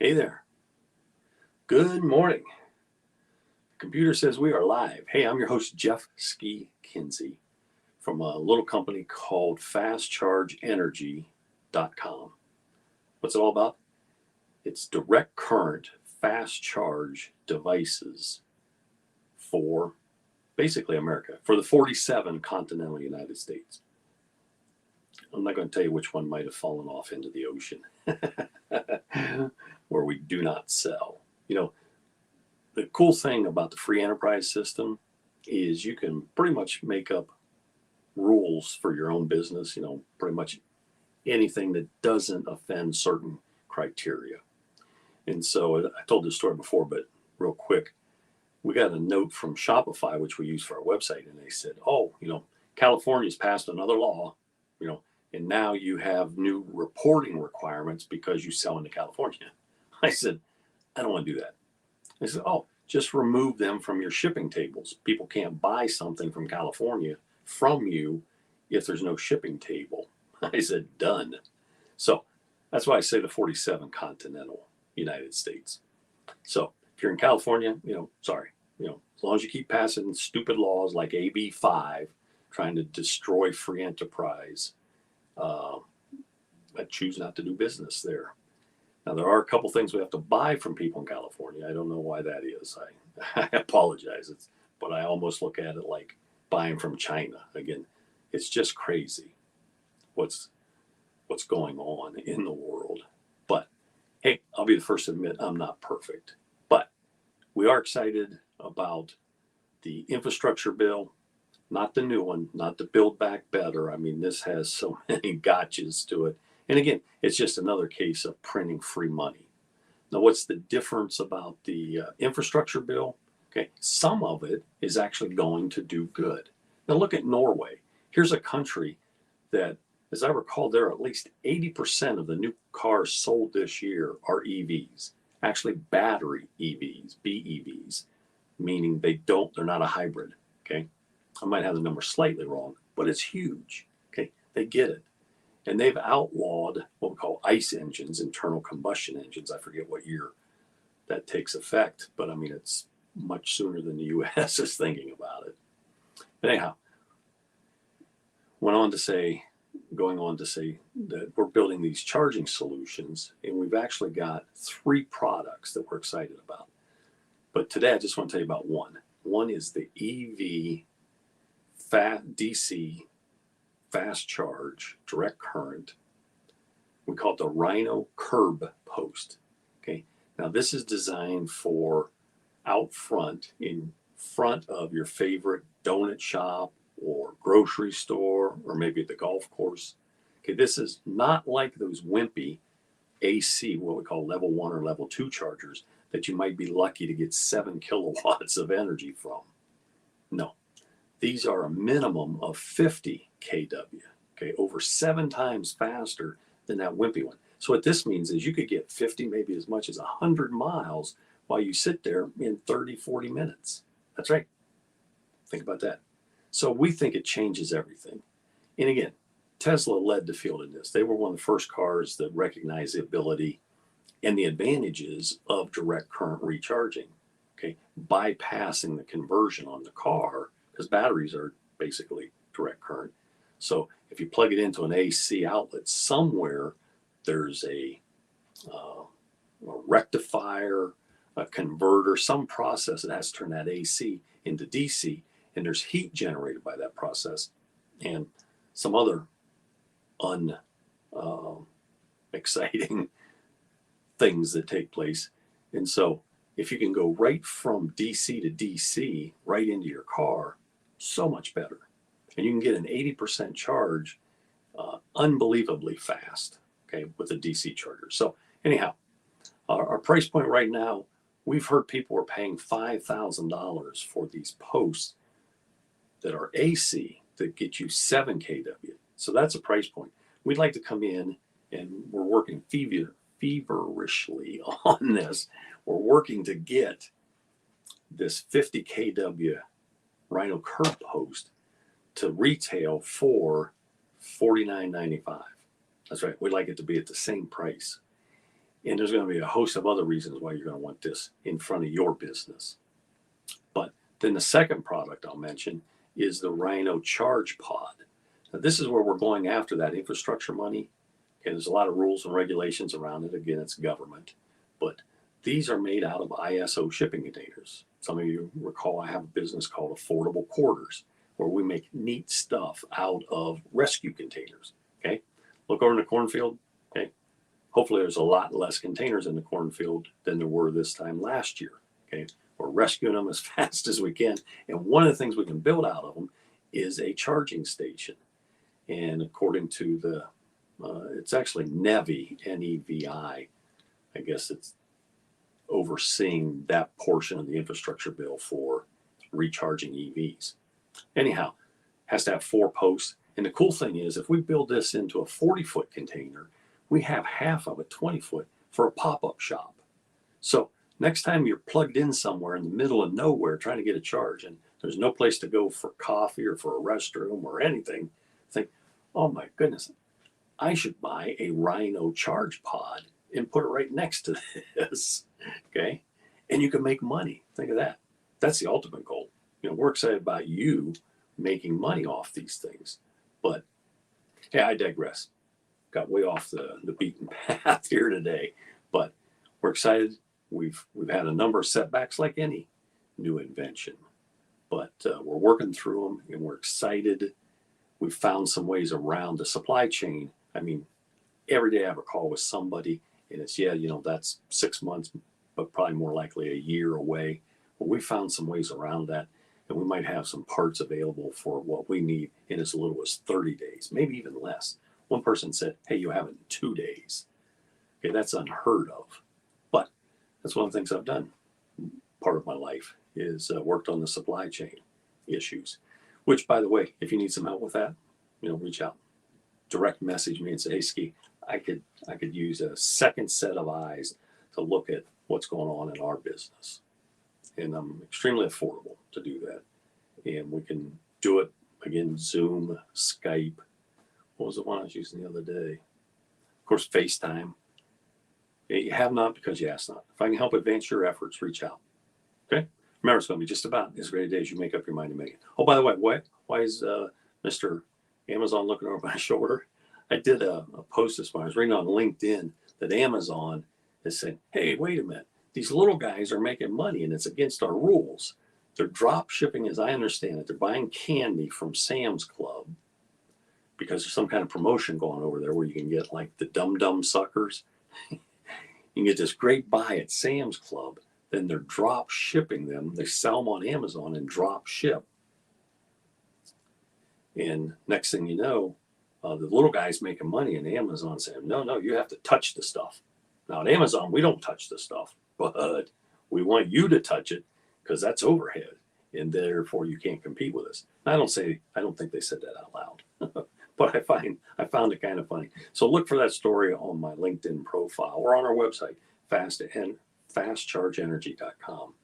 Hey there. Good morning. The computer says we are live. Hey, I'm your host, Jeff Ski Kinsey from a little company called fastchargeenergy.com. What's it all about? It's direct current fast charge devices for basically America, for the 47 continental United States. I'm not going to tell you which one might have fallen off into the ocean where we do not sell. The cool thing about the free enterprise system is you can pretty much make up rules for your own business, pretty much anything that doesn't offend certain criteria. And so I told this story before, but real quick, we got a note from Shopify, which we use for our website, and they said, California's passed another law, and now you have new reporting requirements because you sell into California. I said, I don't want to do that. They said, just remove them from your shipping tables. People can't buy something from California from you if there's no shipping table. I said, done. So that's why I say the 47 continental United States. So if you're in California, sorry, as long as you keep passing stupid laws like AB 5, trying to destroy free enterprise, I choose not to do business there. Now, there are a couple things we have to buy from people in California. I don't know why that is. I apologize. But I almost look at it like buying from China. Again, it's just crazy what's going on in the world. But, hey, I'll be the first to admit I'm not perfect. But we are excited about the infrastructure bill, not the new one, not the Build Back Better. I mean, this has so many gotchas to it. And again, it's just another case of printing free money. Now, what's the difference about the infrastructure bill? Okay, some of it is actually going to do good. Now, look at Norway. Here's a country that, as I recall, there are at least 80% of the new cars sold this year are EVs, actually battery EVs, BEVs, meaning they're not a hybrid. Okay, I might have the number slightly wrong, but it's huge. Okay, they get it. And they've outlawed what we call ICE engines, internal combustion engines. I forget what year that takes effect, but I mean, it's much sooner than the U.S. is thinking about it. But anyhow, going on to say that we're building these charging solutions, and we've actually got 3 products that we're excited about. But today, I just want to tell you about one. One is the EV DC fast charge, direct current. We call it the Rhino Curb Post. Okay. Now this is designed for out front, in front of your favorite donut shop or grocery store, or maybe at the golf course. Okay. This is not like those wimpy AC, what we call level 1 or level 2 chargers that you might be lucky to get 7 kilowatts of energy from. No. These are a minimum of 50 kW, okay, over 7 times faster than that wimpy one. So what this means is you could get 50, maybe as much as 100 miles while you sit there in 30, 40 minutes. That's right. Think about that. So we think it changes everything. And again, Tesla led the field in this. They were one of the first cars that recognized the ability and the advantages of direct current recharging, okay, bypassing the conversion on the car, because batteries are basically direct current. So if you plug it into an AC outlet somewhere, there's a rectifier, a converter, some process that has to turn that AC into DC, and there's heat generated by that process, and some other exciting things that take place. And so if you can go right from DC to DC, right into your car, so much better. And you can get an 80% charge unbelievably fast, okay, with a DC charger. So anyhow, our price point right now, we've heard people are paying $5,000 for these posts that are AC that get you 7 kW. So that's a price point. We'd like to come in, and we're working feverishly on this. We're working to get this 50 kW Rhino Curb Post to retail for $49.95. That's right. We'd like it to be at the same price. And there's going to be a host of other reasons why you're going to want this in front of your business. But then the second product I'll mention is the Rhino Charge Pod. Now, this is where we're going after that infrastructure money. Okay, there's a lot of rules and regulations around it. Again, it's government. But these are made out of ISO shipping containers. Some of you recall I have a business called Affordable Quarters, where we make neat stuff out of rescue containers. Okay, look over in the cornfield. Okay, hopefully there's a lot less containers in the cornfield than there were this time last year. Okay, we're rescuing them as fast as we can, and one of the things we can build out of them is a charging station. And according to the, it's actually NEVI, N-E-V-I. I guess it's overseeing that portion of the infrastructure bill for recharging EVs. Anyhow, has to have 4 posts. And the cool thing is, if we build this into a 40-foot container, we have half of a 20-foot for a pop-up shop. So next time you're plugged in somewhere in the middle of nowhere trying to get a charge and there's no place to go for coffee or for a restroom or anything, think, oh my goodness, I should buy a Rhino Charge Pod and put it right next to this. Okay, and you can make money. Think of that. That's the ultimate goal. You know, we're excited about you making money off these things. But hey, I digress. Got way off the beaten path here today. But we're excited. We've had a number of setbacks like any new invention. But we're working through them and we're excited. We've found some ways around the supply chain. I mean, every day I have a call with somebody and it's, yeah, you know, that's 6 months, but probably more likely a year away. But we found some ways around that, and we might have some parts available for what we need in as little as 30 days, maybe even less. One person said, hey, you have it in 2 days. Okay, that's unheard of. But that's one of the things I've done. Part of my life is worked on the supply chain issues, which, by the way, if you need some help with that, you know, reach out, direct message me and say, hey, Ski, I could use a second set of eyes to look at what's going on in our business. And I'm extremely affordable to do that. And we can do it, again, Zoom, Skype. What was the one I was using the other day? Of course, FaceTime. You have not because you ask not. If I can help advance your efforts, reach out. Okay? Remember, it's going to be just about as great a day as you make up your mind to make it. Oh, by the way, why is Mr. Amazon looking over my shoulder? I did a post this morning. I was reading on LinkedIn that Amazon is saying, hey, wait a minute. These little guys are making money and it's against our rules. They're drop shipping, as I understand it. They're buying candy from Sam's Club because there's some kind of promotion going over there where you can get like the dum-dum suckers. You can get this great buy at Sam's Club. Then they're drop shipping them. They sell them on Amazon and drop ship. And next thing you know, the little guy's making money and Amazon saying, no, you have to touch the stuff. Now at Amazon, we don't touch the stuff, but we want you to touch it because that's overhead and therefore you can't compete with us. I don't think they said that out loud, but I found it kind of funny. So look for that story on my LinkedIn profile or on our website, fastchargeenergy.com.